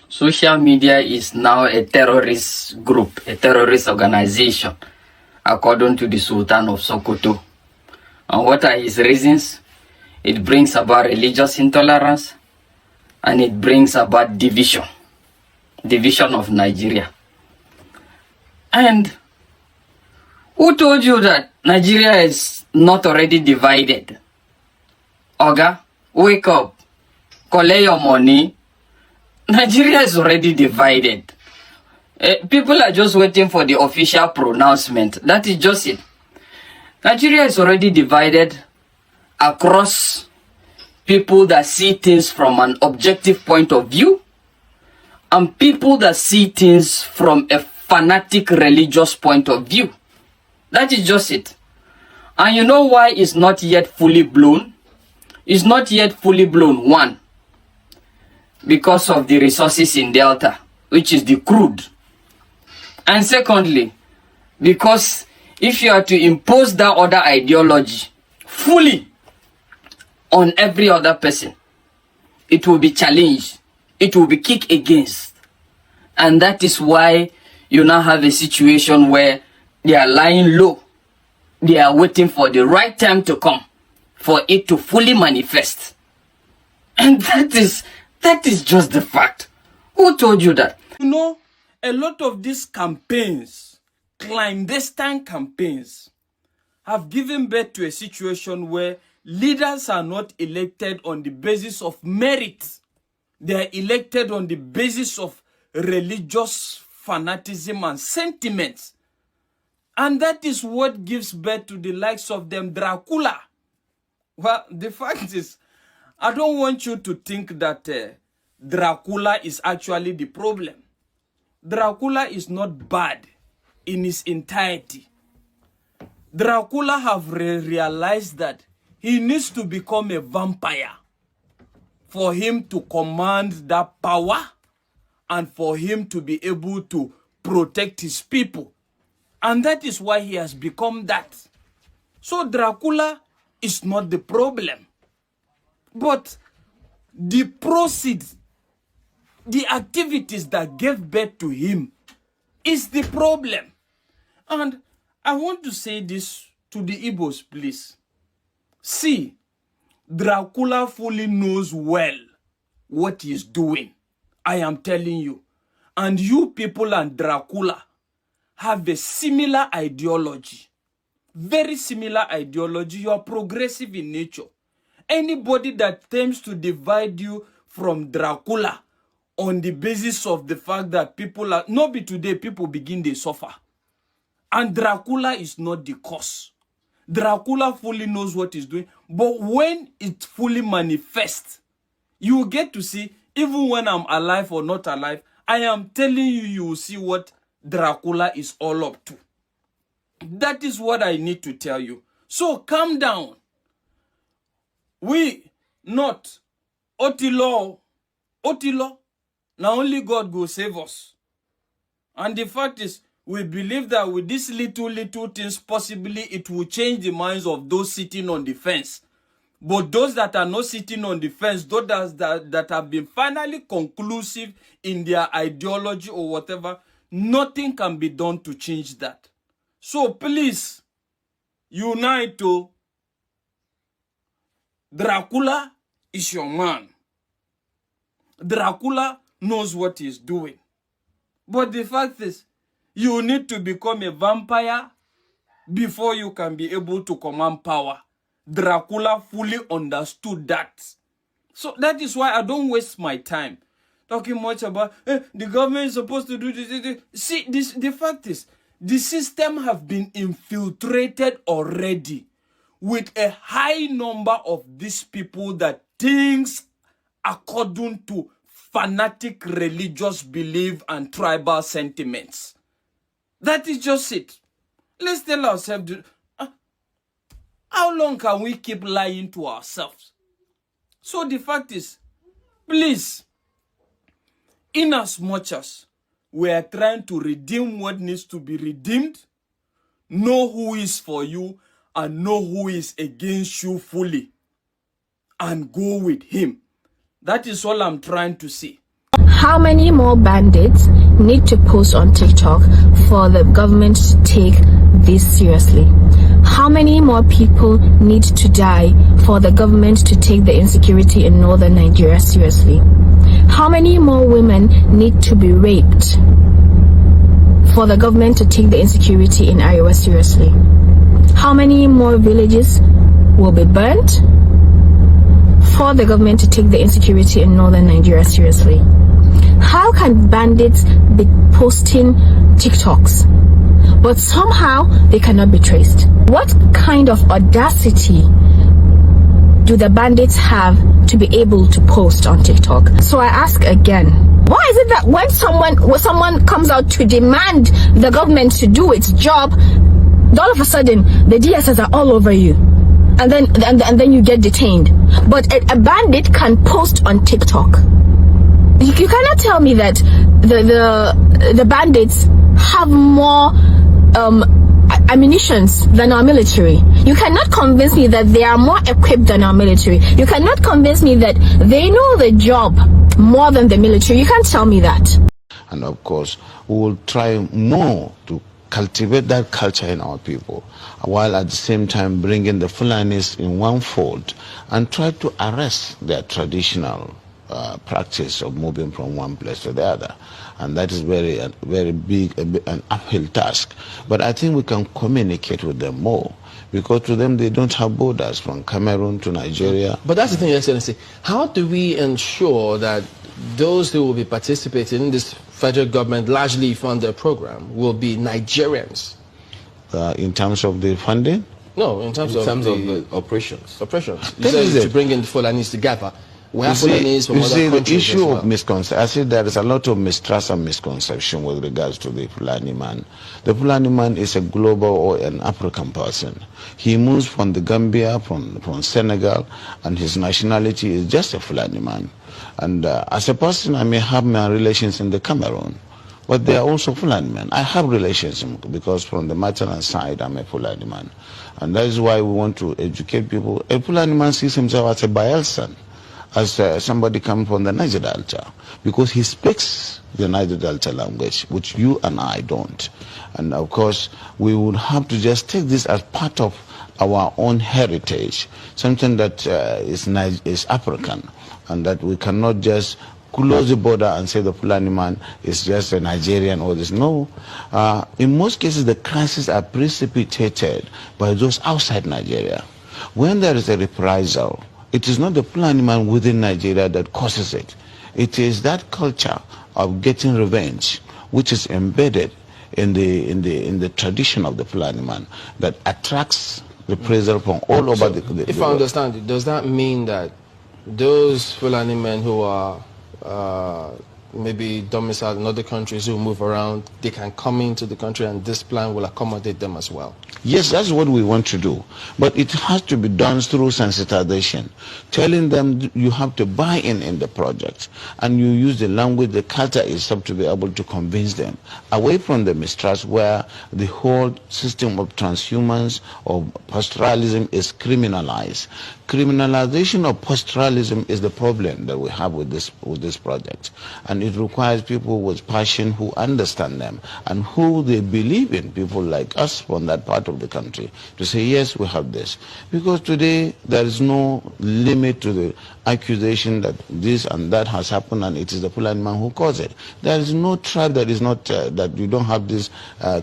social media is now a terrorist group, a terrorist organization, according to the Sultan of Sokoto. And what are his reasons? It brings about religious intolerance, and it brings about division of Nigeria. And who told you that Nigeria is not already divided? Oga, wake up, collect your money. Nigeria is already divided. People are just waiting for the official pronouncement. That is just it. Nigeria is already divided across people that see things from an objective point of view and people that see things from a fanatic religious point of view. That is just it. And you know why it's not yet fully blown? It's not yet fully blown. One, because of the resources in Delta, which is the crude. And secondly, because if you are to impose that other ideology fully on every other person, it will be challenged. It will be kicked against. And that is why you now have a situation where they are lying low. They are waiting for the right time to come for it to fully manifest. And that is just the fact. Who told you that? You know, a lot of these campaigns, clandestine campaigns, have given birth to a situation where leaders are not elected on the basis of merit. They are elected on the basis of religious fanaticism and sentiments. And that is what gives birth to the likes of them Dracula. Well, the fact is, I don't want you to think that Dracula is actually the problem. Dracula is not bad in its entirety. Dracula have realized that he needs to become a vampire for him to command that power and for him to be able to protect his people. And that is why he has become that. So Dracula is not the problem. But the proceeds, the activities that gave birth to him is the problem. And I want to say this to the Igbos, please. See, Dracula fully knows well what he's doing. I am telling you. And you people and Dracula have a similar ideology. Very similar ideology. You are progressive in nature. Anybody that attempts to divide you from Dracula on the basis of the fact that people are, not be today, people begin to suffer. And Dracula is not the cause. Dracula fully knows what he's doing. But when it fully manifests, you will get to see, even when I'm alive or not alive, I am telling you, you will see what Dracula is all up to. That is what I need to tell you. So calm down. We not Otilo. Now only God will save us. And the fact is, we believe that with these little things, possibly it will change the minds of those sitting on the fence. But those that are not sitting on the fence, those that have been finally conclusive in their ideology or whatever, nothing can be done to change that. So please, unite. Dracula is your man. Dracula knows what he's doing. But the fact is, you need to become a vampire before you can be able to command power. Dracula fully understood that. So that is why I don't waste my time talking much about the government is supposed to do this. See, the fact is, the system have been infiltrated already with a high number of these people that thinks according to fanatic religious belief and tribal sentiments. That is just it. Let's tell ourselves, how long can we keep lying to ourselves? So the fact is, please, in as much as we are trying to redeem what needs to be redeemed, know who is for you and know who is against you fully, and go with him. That is all I'm trying to say. How many more bandits need to post on TikTok for the government to take this seriously? How many more people need to die for the government to take the insecurity in northern Nigeria seriously? How many more women need to be raped for the government to take the insecurity in Iowa seriously? How many more villages will be burnt for the government to take the insecurity in northern Nigeria seriously? How can bandits be posting TikToks, but somehow they cannot be traced? What kind of audacity do the bandits have to be able to post on TikTok? So I ask again, why is it that when someone comes out to demand the government to do its job, all of a sudden the DSS are all over you, and then you get detained? But a bandit can post on TikTok. You cannot tell me that the bandits have more ammunitions than our military. You cannot convince me that they are more equipped than our military. You cannot convince me that they know the job more than the military. You can't tell me that. And of course, we will try more to cultivate that culture in our people, while at the same time bringing the Fulanis in one fold and try to arrest their traditional practice of moving from one place to the other. And that is very big, an uphill task. But I think we can communicate with them more, because to them they don't have borders from Cameroon to Nigeria. But that's the thing, Excellency. How do we ensure that those who will be participating in this federal government largely funded program will be Nigerians? In terms of the funding? No, in terms of the operations. Operations. You said to bring in the Fulanis together. We have Fulanis from other countries. The issue of misconception, I said there is a lot of mistrust and misconception with regards to the Fulani man. The Fulani man is a global or an African person. He moves from the Gambia, from Senegal, and his nationality is just a Fulani man. And as a person, I may have my relations in the Cameroon, but they are also Fulani men. I have relations because from the maternal side, I'm a Fulani man. And that is why we want to educate people. A Fulani man sees himself as a Bayelsan, as somebody coming from the Niger Delta, because he speaks the Niger Delta language, which you and I don't. And of course, we would have to just take this as part of our own heritage, something that is African, and that we cannot just close the border and say the Fulani man is just a Nigerian or this. No. In most cases, the crises are precipitated by those outside Nigeria. When there is a reprisal, it is not the Fulani man within Nigeria that causes it. It is that culture of getting revenge, which is embedded in the tradition of the Fulani man, that attracts reprisal from all over the If I understand it, does that mean that those Fulani men who are maybe domiciled in other countries, who move around, they can come into the country and this plan will accommodate them as well? Yes, that's what we want to do. But it has to be done through sensitization, telling them you have to buy in the project, and you use the language, the culture itself to be able to convince them, away from the mistrust where the whole system of transhumance or pastoralism is criminalized. Criminalization of pastoralism is the problem that we have with this project, and it requires people with passion who understand them and who they believe in, people like us from that part of the country, to say yes, we have this. Because today there is no limit to the accusation that this and that has happened and it is the Fulani man who caused it. There is no tribe that is not that you don't have this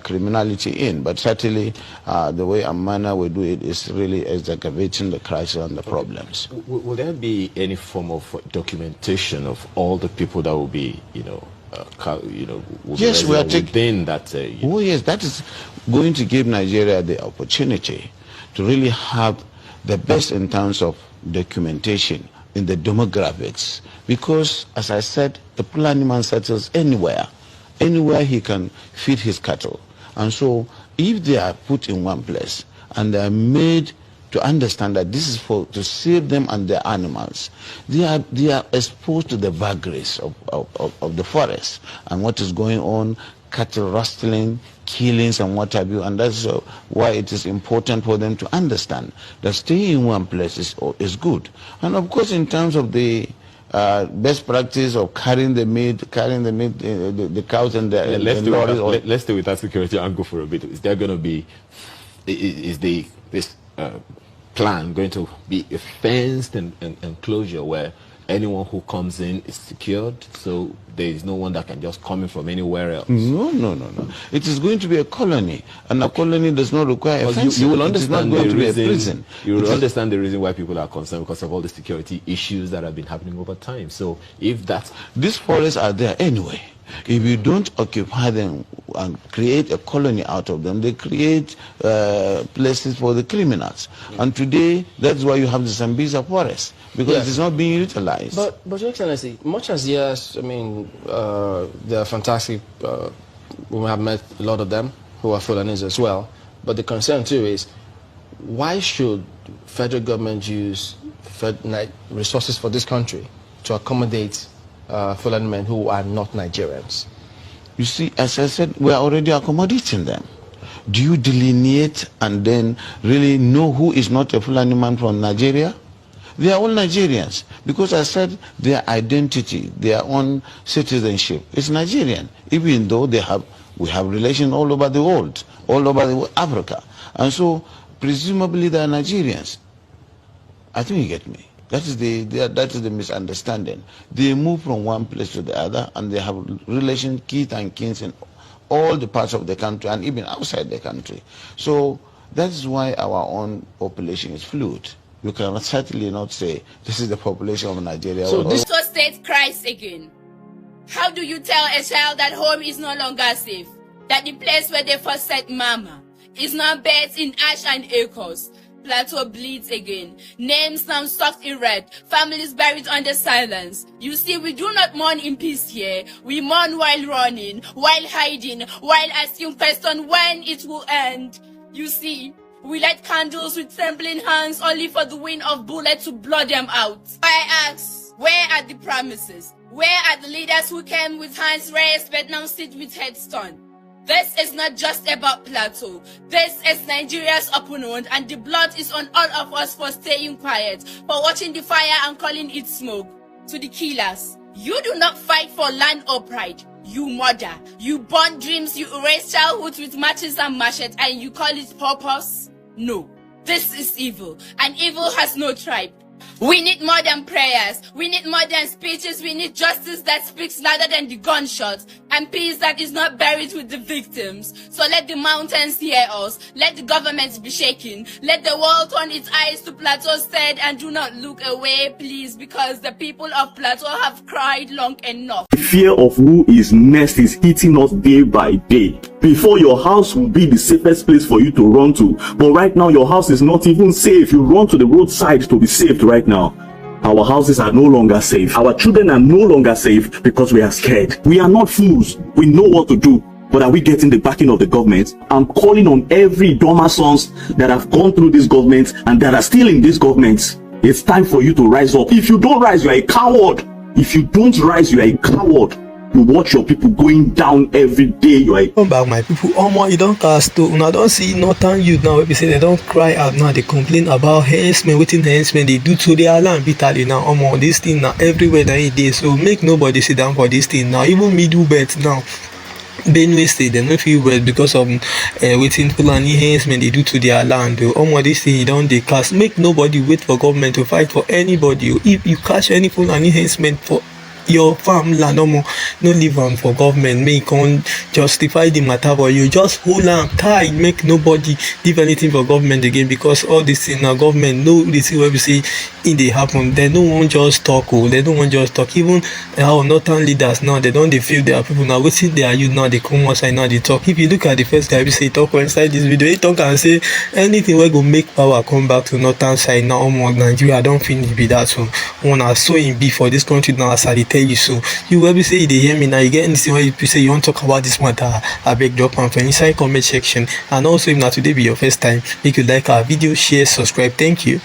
criminality in, but certainly the way and manner we do it is really excavating the crisis and the problems. Will there be any form of documentation of all the people that will be, yes, we are within that? Oh yes, that is going to give Nigeria the opportunity to really have the best in terms of documentation in the demographics, because as I said, the Fulani man settles anywhere he can feed his cattle. And so if they are put in one place and they are made to understand that this is to save them and their animals, they are exposed to the vagaries of the forest and what is going on, cattle rustling, killings and what have you, and that's why it is important for them to understand that staying in one place is good. And of course, in terms of the best practice of carrying the meat, the cows and the let's stay with that security angle for a bit. Is there going to be, this plan going to be a fenced enclosure where anyone who comes in is secured, so there is no one that can just come in from anywhere else? No. It is going to be a colony, and a colony does not require a fence. You will understand it is not going to be a prison. You will understand the reason why people are concerned, because of all the security issues that have been happening over time. So if that's... These forests are there anyway. If you don't occupy them and create a colony out of them, they create places for the criminals. And today, that's why you have the Sambisa forest, because it is not being utilized. But Your Excellency, much as yes, I mean, they are fantastic. We have met a lot of them who are Fulanis as well. But the concern too is, why should federal government use resources for this country to accommodate Fulani men who are not Nigerians? You see, as I said, we are already accommodating them. Do you delineate and then really know who is not a Fulani man from Nigeria? They are all Nigerians, because I said their identity, their own citizenship is Nigerian, even though we have relations all over the world, all over Africa. And so, presumably they are Nigerians. I think you get me. That is the misunderstanding. They move from one place to the other, and they have relations, kith and kins in all the parts of the country, and even outside the country. So that is why our own population is fluid. You can certainly not say this is the population of Nigeria. So this state cries again. How do you tell a child that home is no longer safe? That the place where they first set mama is now buried in ash and acres? Plateau bleeds again. Names now stuck in red. Families buried under silence. You see, we do not mourn in peace here. We mourn while running, while hiding, while asking questions when it will end. You see, we light candles with trembling hands only for the wind of bullets to blow them out. I ask, where are the promises? Where are the leaders who came with hands raised but now sit with heads stone? This is not just about Plateau. This is Nigeria's opponent, and the blood is on all of us for staying quiet, for watching the fire and calling it smoke. To the killers, you do not fight for land or pride. You murder. You burn dreams. You erase childhood with matches and machetes, and you call it purpose? No. This is evil, and evil has no tribe. We need more than prayers. We need more than speeches. We need justice that speaks louder than the gunshots, and peace that is not buried with the victims. So let the mountains hear us. Let the government be shaken. Let the world turn its eyes to Plateau State and do not look away, please, because the people of Plateau have cried long enough. The fear of who is next is eating us day by day. Before, your house will be the safest place for you to run to, but right now your house is not even safe. You run to the roadside to be saved right now. Our houses are no longer safe. Our children are no longer safe because we are scared. We are not fools. We know what to do. But are we getting the backing of the government? I'm calling on every Doma sons that have gone through this government and that are still in this government. It's time for you to rise up. If you don't rise, you are a coward. If you don't rise, you are a coward. You watch your people going down every day. You are come back, my people. You don't cast to. I don't see northern youth now. We say they don't cry out now. They complain about henchman, waiting henchman they do to their land bitterly now. This thing now everywhere that it is. So make nobody sit down for this thing now. Even middle belt now. Benue State, they don't feel well because of waiting Fulani henchman they do to their land. This thing don't they cast. Make nobody wait for government to fight for anybody. If you catch any Fulani henchman for your farmland, no leave on for government. Make on justify the matter, but you just hold on tight. Make nobody give anything for government again, because all this thing now government know this is where we see it they happen. They don't want just talk. They don't want just talk. Even our northern leaders now, they don't feel their people now. We see their youth now, they come outside now they talk. If you look at the first guy we say talk inside this video, he talk and say anything we go make power come back to northern side now. Nigeria, I don't think it be that. So when I saw him be for this country now, as I tell you, so you will be say they hear me now. You get anything where you say you want to talk about this matter, I beg drop and from inside comment section. And also if not today be your first time, make you like our video, share, subscribe. Thank you.